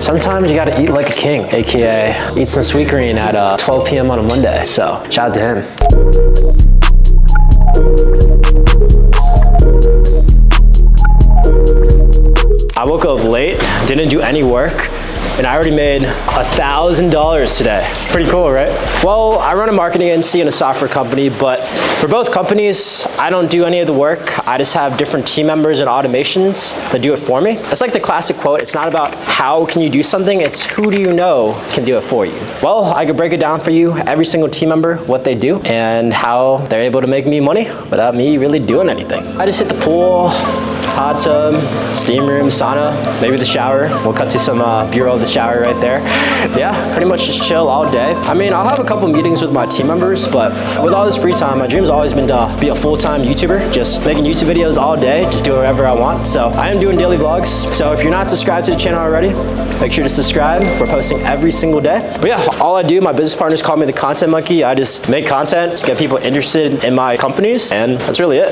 sometimes you gotta eat like a king, AKA eat some sweet green at 12 p.m. on a Monday. So shout out to him. I woke up late, didn't do any work, and I already made $1,000 today. Pretty cool, right? Well, I run a marketing agency and a software company, but for both companies, I don't do any of the work. I just have different team members and automations that do it for me. It's like the classic quote, it's not about how can you do something, it's who do you know can do it for you. Well, I could break it down for you, every single team member, what they do, and how they're able to make me money without me really doing anything. I just hit the pool, hot tub, steam room, sauna, maybe the shower. We'll cut to some B-roll of the shower right there. Yeah, pretty much just chill all day. I mean, I'll have a couple meetings with my team members, but with all this free time, my dream's always been to be a full-time YouTuber, just making YouTube videos all day, just do whatever I want. So I am doing daily vlogs. So if you're not subscribed to the channel already, make sure to subscribe. We're posting every single day. But yeah, all I do, my business partners call me the content monkey. I just make content, get people interested in my companies, and that's really it.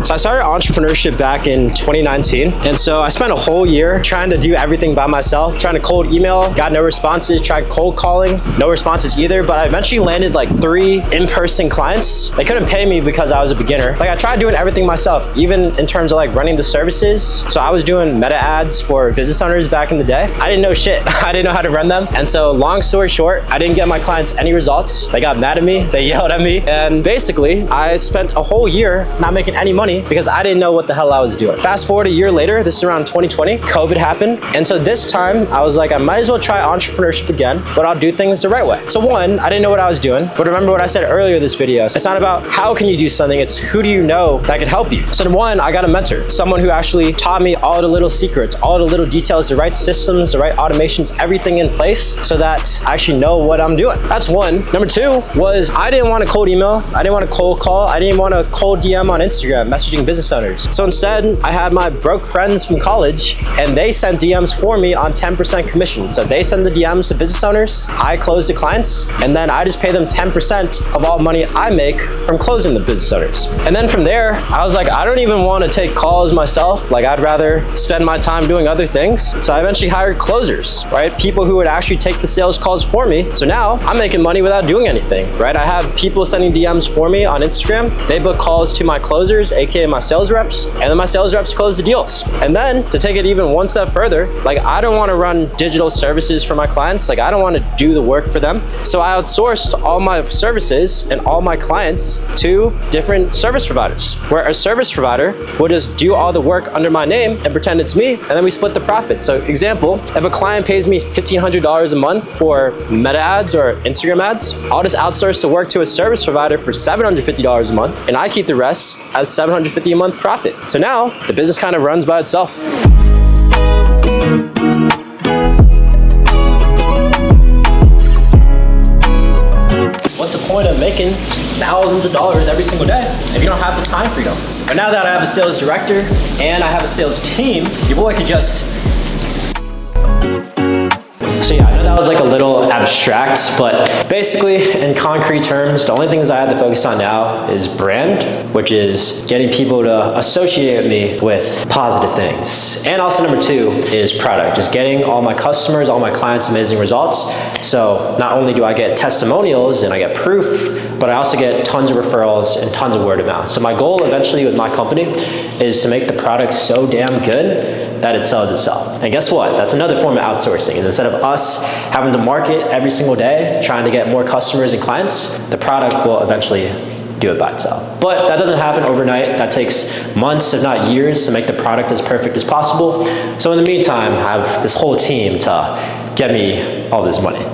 So I started entrepreneurship back in 2019. And so I spent a whole year trying to do everything by myself, trying to cold email, got no responses, tried cold calling, no responses either. But I eventually landed like 3 in-person clients. They couldn't pay me because I was a beginner. Like I tried doing everything myself, even in terms of like running the services. So I was doing meta ads for business owners back in the day. I didn't know shit. I didn't know how to run them. And so long story short, I didn't get my clients any results. They got mad at me, they yelled at me. And basically I spent a whole year not making any money because I didn't know what the hell I was doing. Fast forward a year later, this is around 2020, COVID happened. And so this time I was like, I might as well try entrepreneurship again, but I'll do things the right way. So one, I didn't know what I was doing, but remember what I said earlier in this video. It's not about how can you do something, it's who do you know that can help you. So one, I got a mentor, someone who actually taught me all the little secrets, all the little details, the right systems, the right automations, everything in place so that I actually know what I'm doing. That's one. Number two was I didn't want to cold email. I didn't want to cold call. I didn't want to cold DM on Instagram, messaging business owners. So instead, I had my broke friends from college and they sent DMs for me on 10% commission. So they send the DMs to business owners, I close the clients, and then I just pay them 10% of all money I make from closing the business owners. And then from there, I was like, I don't even want to take calls myself. Like I'd rather spend my time doing other things. So I eventually hired closers, right? People who would actually take the sales calls for me. So now I'm making money without doing anything, right? I have people sending DMs for me on Instagram. They book calls to my closers, AKA my sales reps, and then my sales reps close the deals. And then to take it even one step further, like I don't want to run digital services for my clients. Like I don't want to do the work for them. So I outsourced all my services and all my clients to different service providers, where a service provider will just do all the work under my name and pretend it's me, and then we split the profit. So example, if a client pays me $1,500 a month for meta ads or Instagram ads, I'll just outsource the work to a service provider for $750 a month, and I keep the rest as $750 a month profit. So now the business kind of runs by itself. What's the point of making thousands of dollars every single day if you don't have the time freedom? But now that I have a sales director and I have a sales team, your boy could just... So yeah, I know that was like a little abstract, but basically in concrete terms, the only things I have to focus on now is brand, which is getting people to associate me with positive things. And also number two is product, just getting all my customers, all my clients amazing results. So not only do I get testimonials and I get proof, but I also get tons of referrals and tons of word of mouth. So my goal eventually with my company is to make the product so damn good that it sells itself. And guess what? That's another form of outsourcing. And instead of us having to market every single day, trying to get more customers and clients, the product will eventually do it by itself. But that doesn't happen overnight. That takes months, if not years, to make the product as perfect as possible. So in the meantime, I have this whole team to get me all this money.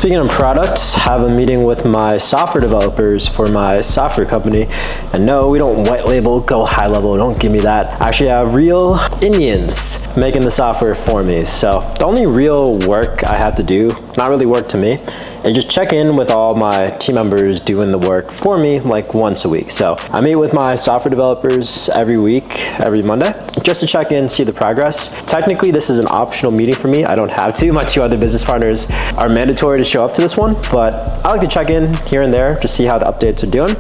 Speaking of products, I have a meeting with my software developers for my software company. And no, we don't white label, go high level, don't give me that. I actually have real Indians making the software for me. So the only real work I have to do, not really work to me, and just check in with all my team members doing the work for me like once a week. So I meet with my software developers every week, every Monday, just to check in, see the progress. Technically, this is an optional meeting for me. I don't have to. My 2 other business partners are mandatory to show up to this one, but I like to check in here and there to see how the updates are doing.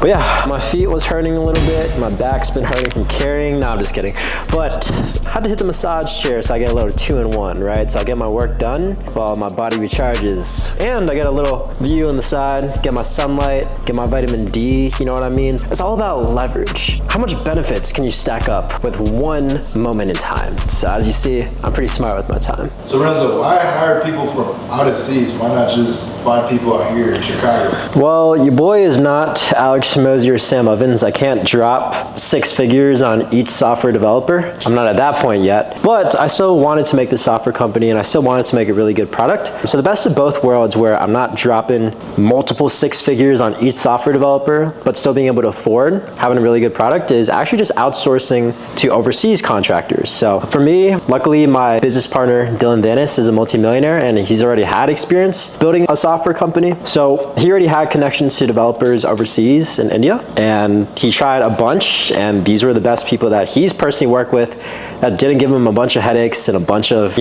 But yeah, my feet was hurting a little bit. My back's been hurting from carrying. No, I'm just kidding. But I had to hit the massage chair so I get a little 2-in-1, right? So I get my work done while my body recharges. And I get a little view on the side, get my sunlight, get my vitamin D, you know what I mean? It's all about leverage. How much benefits can you stack up with one moment in time? So as you see, I'm pretty smart with my time. So Renzo, why hire people from out of seas? Why not just find people out here in Chicago? Well, your boy is not Alex Mosier or Sam Ovens. I can't drop 6 figures on each software developer. I'm not at that point yet, but I still wanted to make this software company and I still wanted to make a really good product. So the best of both worlds where I'm not dropping multiple 6 figures on each software developer, but still being able to afford having a really good product is actually just outsourcing to overseas contractors. So for me, luckily my business partner, Dylan Dennis, is a multimillionaire and he's already had experience building a software company. So he already had connections to developers overseas in India, and he tried a bunch, and these were the best people that he's personally worked with that didn't give him a bunch of headaches and a bunch of,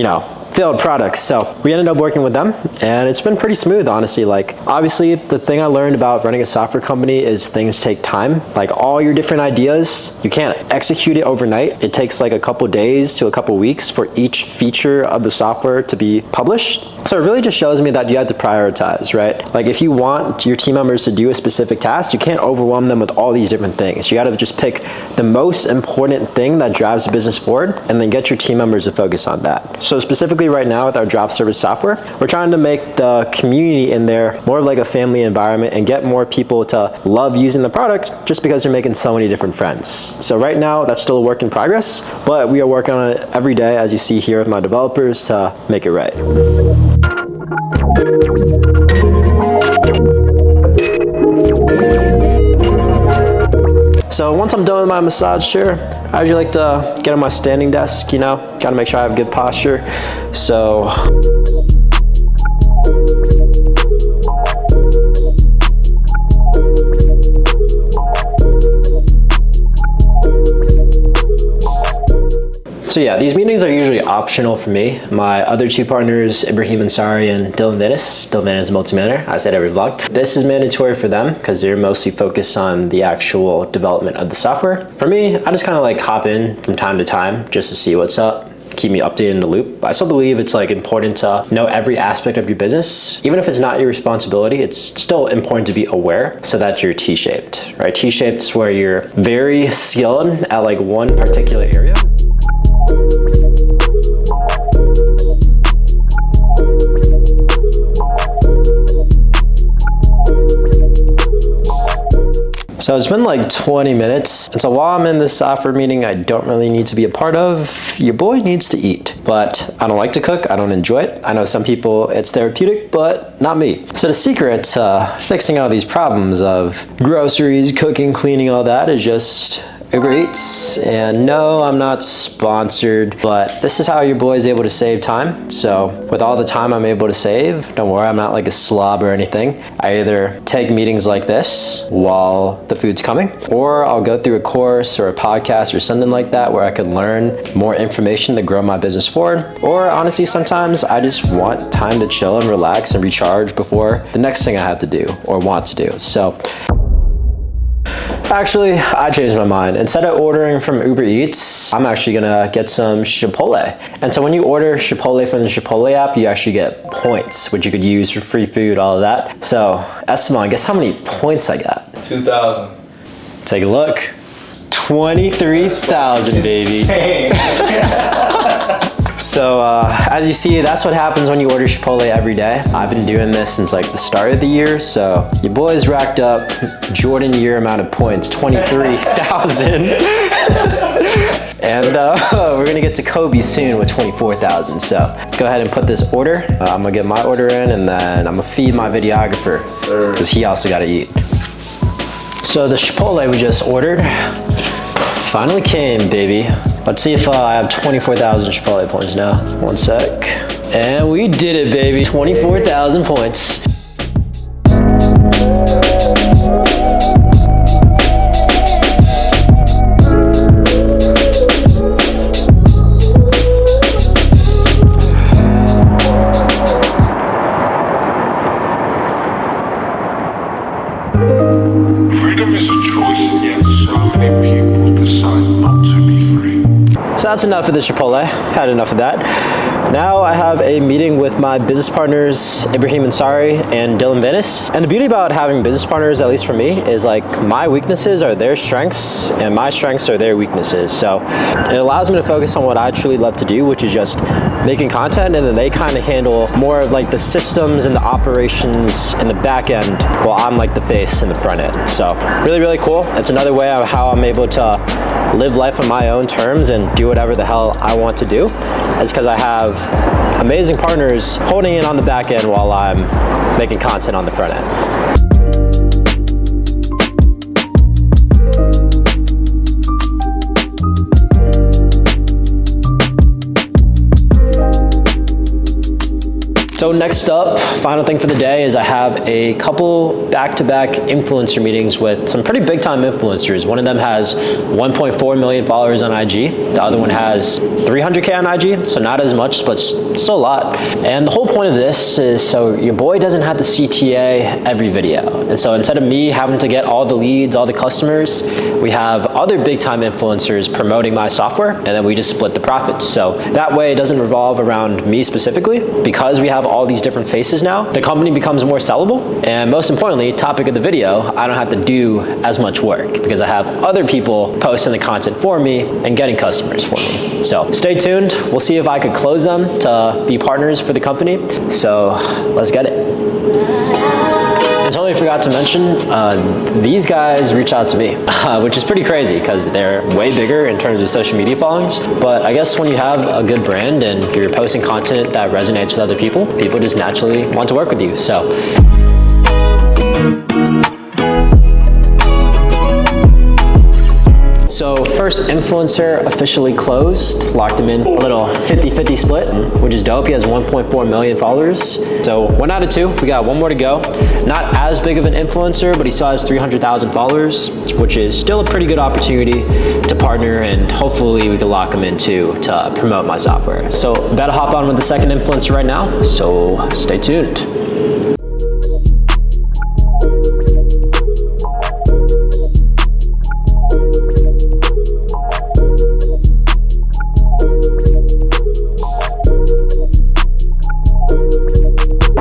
failed products. So we ended up working with them and it's been pretty smooth, honestly. Like, obviously the thing I learned about running a software company is things take time. Like all your different ideas, you can't execute it overnight. It takes like a couple days to a couple weeks for each feature of the software to be published. So it really just shows me that you have to prioritize, right? Like if you want your team members to do a specific task, you can't overwhelm them with all these different things. You got to just pick the most important thing that drives the business forward and then get your team members to focus on that. So specifically right now with our drop service software, we're trying to make the community in there more of like a family environment and get more people to love using the product just because they're making so many different friends. So right now that's still a work in progress, but we are working on it every day, as you see here with my developers, to make it right. So once I'm done with my massage chair, I usually like to get on my standing desk, gotta make sure I have good posture. So yeah, these meetings are usually optional for me. My other 2 partners, Ibrahim Ansari and Dylan Dennis. Dylan Dennis is a multimillionaire, I said every vlog. This is mandatory for them because they're mostly focused on the actual development of the software. For me, I just kind of like hop in from time to time just to see what's up, keep me updated in the loop. I still believe it's like important to know every aspect of your business. Even if it's not your responsibility, it's still important to be aware so that you're T-shaped, right? T-shaped is where you're very skilled at like one particular area. So it's been like 20 minutes. And so while I'm in this software meeting I don't really need to be a part of, your boy needs to eat. But I don't like to cook, I don't enjoy it. I know some people it's therapeutic, but not me. So the secret to fixing all these problems of groceries, cooking, cleaning, all that is just Uber Eats. And no, I'm not sponsored, but this is how your boy is able to save time. So with all the time I'm able to save, don't worry, I'm not like a slob or anything. I either take meetings like this while the food's coming, or I'll go through a course or a podcast or something like that where I could learn more information to grow my business forward. Or honestly, sometimes I just want time to chill and relax and recharge before the next thing I have to do or want to do. So actually, I changed my mind. Instead of ordering from Uber Eats, I'm actually gonna get some Chipotle. And so when you order Chipotle from the Chipotle app, you actually get points, which you could use for free food, all of that. So, Esteban, guess how many points I got? 2,000. Take a look. 23,000, baby. So as you see, that's what happens when you order Chipotle every day. I've been doing this since like the start of the year. So your boys racked up Jordan year amount of points, 23,000. And we're gonna get to Kobe soon with 24,000. So let's go ahead and put this order. I'm gonna get my order in, and then I'm gonna feed my videographer because he also gotta eat. So the Chipotle we just ordered finally came, baby. Let's see if I have 24,000 Chipotle points now. One sec. And we did it, baby. 24,000 points. Freedom is a choice, and yet so many people decide not to be free. So that's enough of the Chipotle. Had enough of that. Now I have a meeting with my business partners, Ibrahim Ansari and Dylan Venice. And the beauty about having business partners, at least for me, is like my weaknesses are their strengths and my strengths are their weaknesses. So it allows me to focus on what I truly love to do, which is just making content, and then they kind of handle more of like the systems and the operations and the back end, while I'm like the face and the front end. So really, really cool. It's another way of how I'm able to live life on my own terms and do whatever the hell I want to do. It's because I have amazing partners holding in on the back end while I'm making content on the front end. So next up, final thing for the day is I have a couple back-to-back influencer meetings with some pretty big-time influencers. One of them has 1.4 million followers on IG. The other one has 300K on IG, so not as much, but still a lot. And the whole point of this is so your boy doesn't have to CTA every video. And so instead of me having to get all the leads, all the customers, we have other big-time influencers promoting my software, and then we just split the profits. So that way it doesn't revolve around me specifically. Because we have all these different faces now, the company becomes more sellable, and most importantly, topic of the video, I don't have to do as much work because I have other people posting the content for me and getting customers for me. So stay tuned. We'll see if I could close them to be partners for the company. So let's get it. I totally forgot to mention, these guys reach out to me, which is pretty crazy because they're way bigger in terms of social media followings. But I guess when you have a good brand and you're posting content that resonates with other people, people just naturally want to work with you. So. So first influencer officially closed, locked him in a little 50-50 split, which is dope. He has 1.4 million followers. So 1 out of 2, we got one more to go. Not as big of an influencer, but he still has 300,000 followers, which is still a pretty good opportunity to partner, and hopefully we can lock him in too to promote my software. So about to hop on with the second influencer right now, so stay tuned.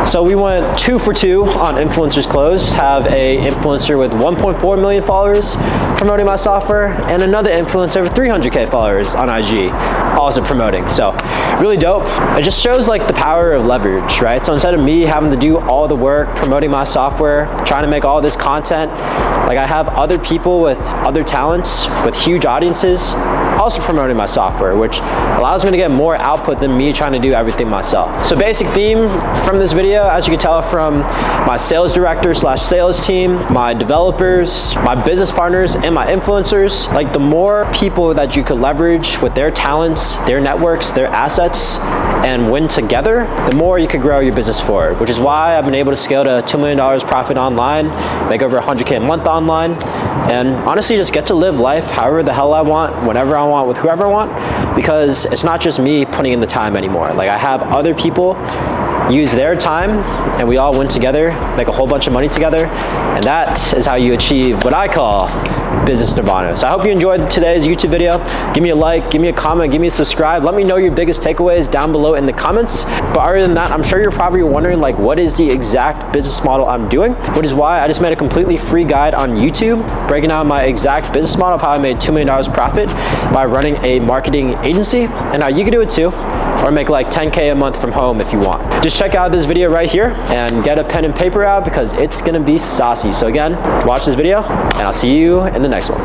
So we went 2 for 2 on influencers close. Have a influencer with 1.4 million followers promoting my software, and another influencer with 300K followers on IG also promoting. So really dope. It just shows like the power of leverage, right? So instead of me having to do all the work promoting my software, trying to make all this content, like I have other people with other talents with huge audiences also promoting my software, which allows me to get more output than me trying to do everything myself. So basic theme from this video, as you can tell from my sales director / sales team, my developers, my business partners, and my influencers, like the more people that you could leverage with their talents, their networks, their assets, and win together, the more you could grow your business forward, which is why I've been able to scale to $2 million profit online, make over 100K a month online, and honestly just get to live life however the hell I want, whenever I want, with whoever I want, because it's not just me putting in the time anymore. Like I have other people use their time and we all win together, make a whole bunch of money together, and that is how you achieve what I call business nirvana. So I hope you enjoyed today's YouTube video. Give me a like, give me a comment, give me a subscribe. Let me know your biggest takeaways down below in the comments. But other than that, I'm sure you're probably wondering like what is the exact business model I'm doing, which is why I just made a completely free guide on YouTube breaking down my exact business model of how I made $2 million profit by running a marketing agency, and how you can do it too, or make like 10K a month from home if you want. Just check out this video right here and get a pen and paper out because it's gonna be saucy. So again, watch this video and I'll see you in the next one.